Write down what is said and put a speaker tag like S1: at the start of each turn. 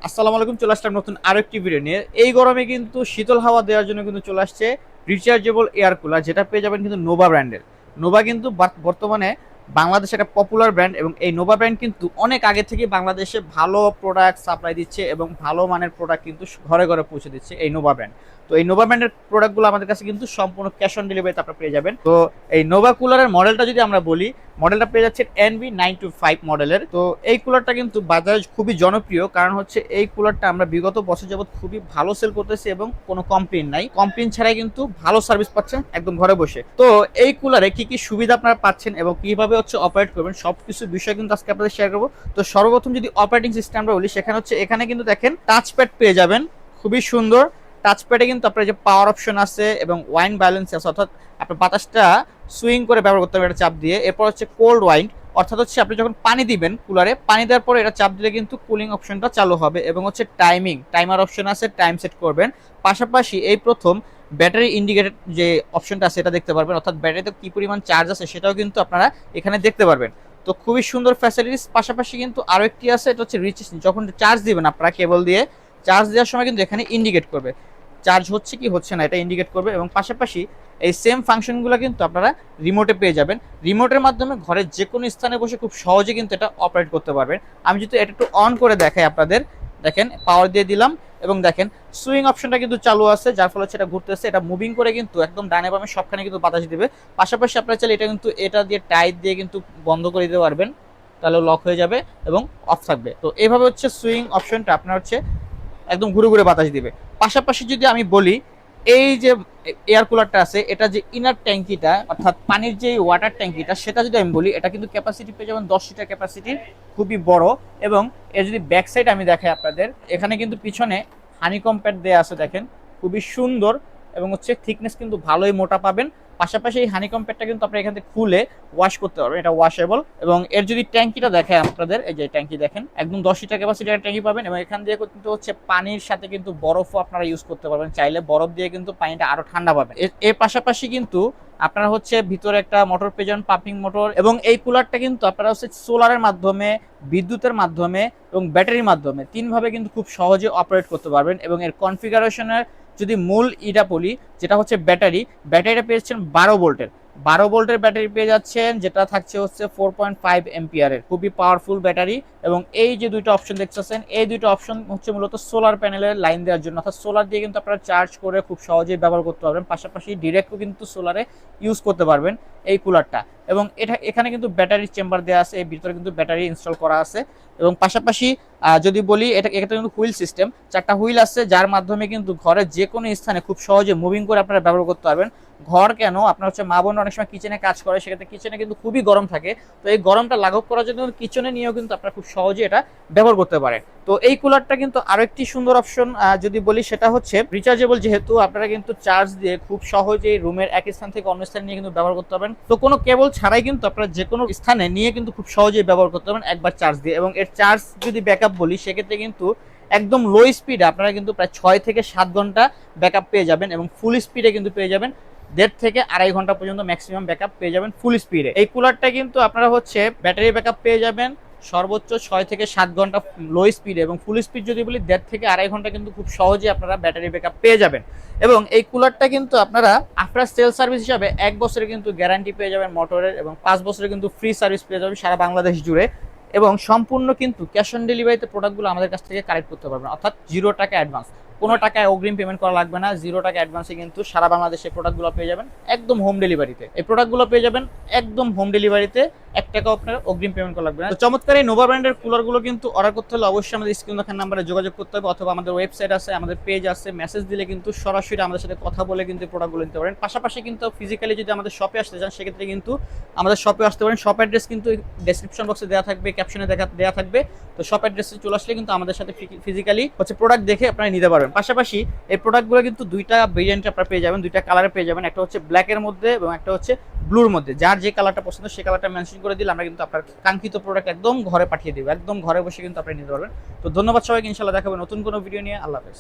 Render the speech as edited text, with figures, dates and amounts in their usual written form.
S1: আসসালামু আলাইকুম, চলে আসলাম নতুন আরেকটি ভিডিও নিয়ে। এই গরমে কিন্তু শীতল হাওয়া দেওয়ার জন্য কিন্তু চলে আসছে রিচার্জেবল এয়ার কুলার, যেটা পেয়ে যাবেন কিন্তু নোভা ব্র্যান্ডের। নোভা কিন্তু বর্তমানে বাংলাদেশের একটা পপুলার ব্র্যান্ড, এবং এই নোভা ব্র্যান্ড কিন্তু অনেক আগে থেকে বাংলাদেশে ভালো প্রোডাক্ট সাপ্লাই দিচ্ছে এবং ভালো মানের প্রোডাক্ট কিন্তু ঘরে ঘরে পৌঁছে দিচ্ছে এই নোভা ব্র্যান্ড। তো এই নোভা ব্র্যান্ডের প্রোডাক্টগুলো আমাদের কাছে কিন্তু সম্পূর্ণ ক্যাশ অন ডেলিভারিতে আপনারা পেয়ে যাবেন। তো এই নোভা কুলারের মডেলটা যদি আমরা বলি, মডেলটা পেয়ে যাচ্ছে NV925 মডেলের। তো এই কুলারটা কিন্তু বাজারে খুবই জনপ্রিয়, কারণ হচ্ছে এই কুলারটা আমরা বিগত বছর যাবত খুবই ভালো সেল করতেছি এবং কোনো কমপ্লেন নাই, কমপ্লেন ছাড়াই কিন্তু ভালো সার্ভিস পাচ্ছেন একদম ঘরে বসে। তো এই কুলারে কি কি সুবিধা আপনারা পাচ্ছেন এবং কিভাবে হচ্ছে অপারেট করবেন সবকিছু বিষয় কিন্তু আজকে আপনাদের শেয়ার করবো। তো সর্বপ্রথম যদি অপারেটিং সিস্টেমটা বলি, সেখানে হচ্ছে এখানে কিন্তু দেখেন টাচপ্যাড পেয়ে যাবেন, খুবই সুন্দর। টাচপ্যাডে কিন্তু আপনার যে পাওয়ার অপশন আছে এবং ওয়াইন ব্যালেন্স আছে, অর্থাৎ আপনার বাতাসটা সুইং করে ব্যবহার করতে হবে এটা চাপ দিয়ে। এরপর হচ্ছে কোল্ড ওয়াইন, অর্থাৎ হচ্ছে আপনি যখন পানি দিবেন কুলারে, পানি দেওয়ার পরে এটা চাপ দিলে কিন্তু কুলিং অপশনটা চালু হবে। এবং হচ্ছে টাইমার অপশন আছে, টাইম সেট করবেন। পাশাপাশি এই প্রথম ব্যাটারি ইন্ডিকেটেড যে অপশনটা আছে এটা দেখতে পারবেন, অর্থাৎ ব্যাটারিতে কি পরিমাণ চার্জ আছে সেটাও কিন্তু আপনারা এখানে দেখতে পারবেন। তো খুবই সুন্দর ফ্যাসিলিটিস। পাশাপাশি কিন্তু আরও একটি আছে, এটা হচ্ছে রিচ, যখন চার্জ দিবেন আপনারা কেবল দিয়ে, চার্জ দেওয়ার সময় কিন্তু এখানে ইন্ডিকেট করবে চার্জ হচ্ছে কি হচ্ছে না, এটা ইন্ডিকেট করবে। এবং পাশাপাশি এই সেম ফাংশনগুলো কিন্তু আপনারা রিমোটে পেয়ে যাবেন। রিমোটের মাধ্যমে ঘরের যে কোনো স্থানে বসে খুব সহজে কিন্তু এটা অপারেট করতে পারবেন। আমি যদি এটা একটু অন করে দেখাই আপনাদের, দেখেন পাওয়ার দিয়ে দিলাম এবং দেখেন সুইং অপশনটা কিন্তু চালু আছে, যার ফলে সেটা ঘুরতেছে। এটা মুভিং করে কিন্তু একদম ডানে বামে সবখানে কিন্তু বাতাস দিবে। পাশাপাশি আপনারা চাইলে এটা কিন্তু এটা দিয়ে টাইট দিয়ে কিন্তু বন্ধ করে দিতে পারবেন, তাহলে লক হয়ে যাবে এবং অফ থাকবে। তো এইভাবে হচ্ছে সুইং অপশনটা আপনার হচ্ছে একদম ঘুরে ঘুরে বাতাস দিবে। পাশাপাশি যদি আমি বলি, এই যে এয়ার কুলারটা আছে, এটা যে ইনার ট্যাঙ্কিটা, অর্থাৎ পানির যে ওয়াটার ট্যাঙ্কিটা, সেটা যদি আমি বলি, এটা কিন্তু ক্যাপাসিটি পেয়ে যাবেন 10 লিটার ক্যাপাসিটির, খুবই বড়। এবং এর যদি ব্যাক সাইড আমি দেখাই আপনাদের, এখানে কিন্তু পিছনে হানিকম প্যাড দেওয়া আছে, দেখেন খুবই সুন্দর। এবং হচ্ছে থিকনেস কিন্তু ভালোই মোটা পাবেন। পাশাপাশি এই হানিকম প্যাডটা কিন্তু আপনারা এখান থেকে খুলে ওয়াশ করতে পারবেন, এটা ওয়াশেবল। এবং এর যদি ট্যাঙ্কিটা দেখায় আপনাদের, এই যে ট্যাঙ্কি দেখেন, একদম 10 লিটার ক্যাপাসিটির ট্যাঙ্কি পাবেন। এবং এখান দিয়ে কিন্তু হচ্ছে পানির সাথে কিন্তু বরফও আপনারা ইউজ করতে পারবেন, চাইলে বরফ দিয়ে কিন্তু পানিটা আরো ঠান্ডা পাবেন। এর পাশাপাশি কিন্তু আপনারা হচ্ছে ভিতরে একটা মোটর পেয়ে যাবেন, পাম্পিং মোটর। এবং এই কুলারটা কিন্তু আপনারা হচ্ছে সোলারের মাধ্যমে, বিদ্যুতের মাধ্যমে এবং ব্যাটারির মাধ্যমে তিনভাবে কিন্তু খুব সহজে অপারেট করতে পারবেন। এবং এর কনফিগারেশনের যদি মূল ইটা বলি, যেটা হচ্ছে ব্যাটারিটা পেয়েছেন 12 ভোল্টের, 12 ভোল্টের ব্যাটারি পেয়ে যাচ্ছেন, যেটা থাকছে হচ্ছে 4.5 এম্পিয়ারের, খুবই পাওয়ারফুল ব্যাটারি। এবং এই যে দুইটা অপশন দেখতেছেন, এই দুইটা অপশন হচ্ছে মূলত সোলার প্যানেলের লাইন দেওয়ার জন্য, অর্থাৎ সোলার দিয়ে কিন্তু আপনারা চার্জ করে খুব সহজেই ব্যবহার করতে পারবেন। পাশাপাশি ডিরেক্টও কিন্তু সোলারে ইউজ করতে পারবেন এই কুলারটা। এবং এখানে কিন্তু ব্যাটারি চেম্বার দেওয়া আছে, এর ভিতরে কিন্তু ব্যাটারি ইনস্টল করা আছে। এবং পাশাপাশি যদি বলি, এটা কিন্তু হুইল সিস্টেম, 4টা হুইল আছে, যার মাধ্যমে কিন্তু ঘরের যে কোনো স্থানে খুব সহজে মুভিং করে আপনারা ব্যবহার করতে পারবেন। ঘর কেন, আপনার হচ্ছে মা বোন অনেক সময় কিচেনে কাজ করে, সেক্ষেত্রে কিচেনে কিন্তু খুবই গরম থাকে। তো এই গরমটা লাঘব করার জন্য কিচেনে নিয়েও কিন্তু আপনারা খুব সহজে এটা ব্যবহার করতে পারেন। তো এই কুলারটা কিন্তু আরো একটি সুন্দর অপশন যদি বলি, সেটা হচ্ছে রিচার্জেবল, যেহেতু আপনারা কিন্তু চার্জ দিয়ে খুব সহজেই রুমের এক স্থান থেকে অন্য স্থানে নিয়ে কিন্তু ব্যবহার করতে পারবেন। তো কোনো কেবল ছাড়াই কিন্তু আপনারা যে কোনো স্থানে নিয়ে কিন্তু খুব সহজেই ব্যবহার করতে পারবেন একবার চার্জ দিয়ে। এবং এর চার্জ যদি ব্যাকআপ বলি, সেক্ষেত্রে কিন্তু একদম লো স্পিডে আপনারা কিন্তু প্রায় 6 থেকে 7 ঘন্টা ব্যাকআপ পেয়ে যাবেন। এবং ফুল স্পিডে কিন্তু পেয়ে যাবেন 1.5 থেকে 2.5 ঘন্টা পর্যন্ত ম্যাক্সিমাম ব্যাকআপ পেয়ে যাবেন ফুল স্পিডে। এই কুলারটা কিন্তু আপনারা হচ্ছে ব্যাটারি ব্যাকআপ পেয়ে যাবেন সর্বোচ্চ 6 থেকে 7 ঘন্টা লো স্পিডে, এবং ফুল স্পিড যদি বলি 1.5 থেকে 2.5 ঘন্টা কিন্তু খুব সহজে আপনারা ব্যাটারি ব্যাকআপ পেয়ে যাবেন। এবং এই কুলারটা কিন্তু আপনারা আফটার সেল সার্ভিস হিসাবে 1 বছরের কিন্তু গ্যারান্টি পেয়ে যাবেন মোটরের, এবং 5 বছরের কিন্তু ফ্রি সার্ভিস পেয়ে যাবেন সারা বাংলাদেশ জুড়ে। এবং সম্পূর্ণ কিন্তু ক্যাশ অন ডেলিভারিতে প্রোডাক্টগুলো আমাদের কাছ থেকে কালেক্ট করতে পারবেন, অর্থাৎ 0 টাকা অ্যাডভান্স, কোনো টাকায় অগ্রিম পেমেন্ট করা লাগবে না। 0 টাকা অ্যাডভান্সে কিন্তু সারা বাংলাদেশে প্রোডাক্টগুলো পেয়ে যাবেন একদম হোম ডেলিভারিতে। এই প্রোডাক্টগুলো পেয়ে যাবেন একদম হোম ডেলিভারিতে, 1 টাকাও আপনার অগ্রিম পেমেন্ট করা লাগবে না। তো চমৎকার এই নোভা ব্র্যান্ডের কুলারগুলো কিন্তু অর্ডার করতে হলে অবশ্যই আমাদের স্ক্রিন দেখার নাম্বারে যোগাযোগ করতে হবে, অথবা আমাদের ওয়েবসাইট আছে, আমাদের পেজ আছে, মেসেজ দিলে কিন্তু সরাসরি আমাদের সাথে কথা বলে কিন্তু প্রোডাক্টগুলো নিতে পারেন। পাশাপাশি কিন্তু ফিজিক্যালি যদি আমাদের শপে আসতে চান, সেক্ষেত্রে কিন্তু আমাদের শপে আসতে পারেন। শপ অ্যাড্রেস কিন্তু ডেসক্রিপশন বক্সে দেওয়া থাকবে, ক্যাপশনে দেওয়া থাকবে। তো শপ অ্যাড্রেসে চলে আসলে কিন্তু আমাদের সাথে ফিজিক্যালি হচ্ছে প্রোডাক্ট দেখে আপনারা নিতে পারবেন। পাশাপাশি এই প্রোডাক্টগুলো কিন্তু দুইটা ভেরিয়েন্টে আপনারা পেয়ে যাবেন, দুইটা কালারে পেয়ে যাবেন, একটা হচ্ছে ব্ল্যাকের মধ্যে এবং একটা হচ্ছে ব্লুর মধ্যে। যার যে কালারটা পছন্দ সেই কালারটা মেনশন করে দিলে আমরা কিন্তু আপনার কাঙ্ক্ষিত প্রোডাক্ট একদম ঘরে পাঠিয়ে দেবো, একদম ঘরে বসে কিন্তু আপনি নিতে পারবেন। তো ধন্যবাদ সবাইকে, ইনশাআল্লাহ দেখাবো নতুন কোনো ভিডিও নিয়ে। আল্লাহ হাফেজ।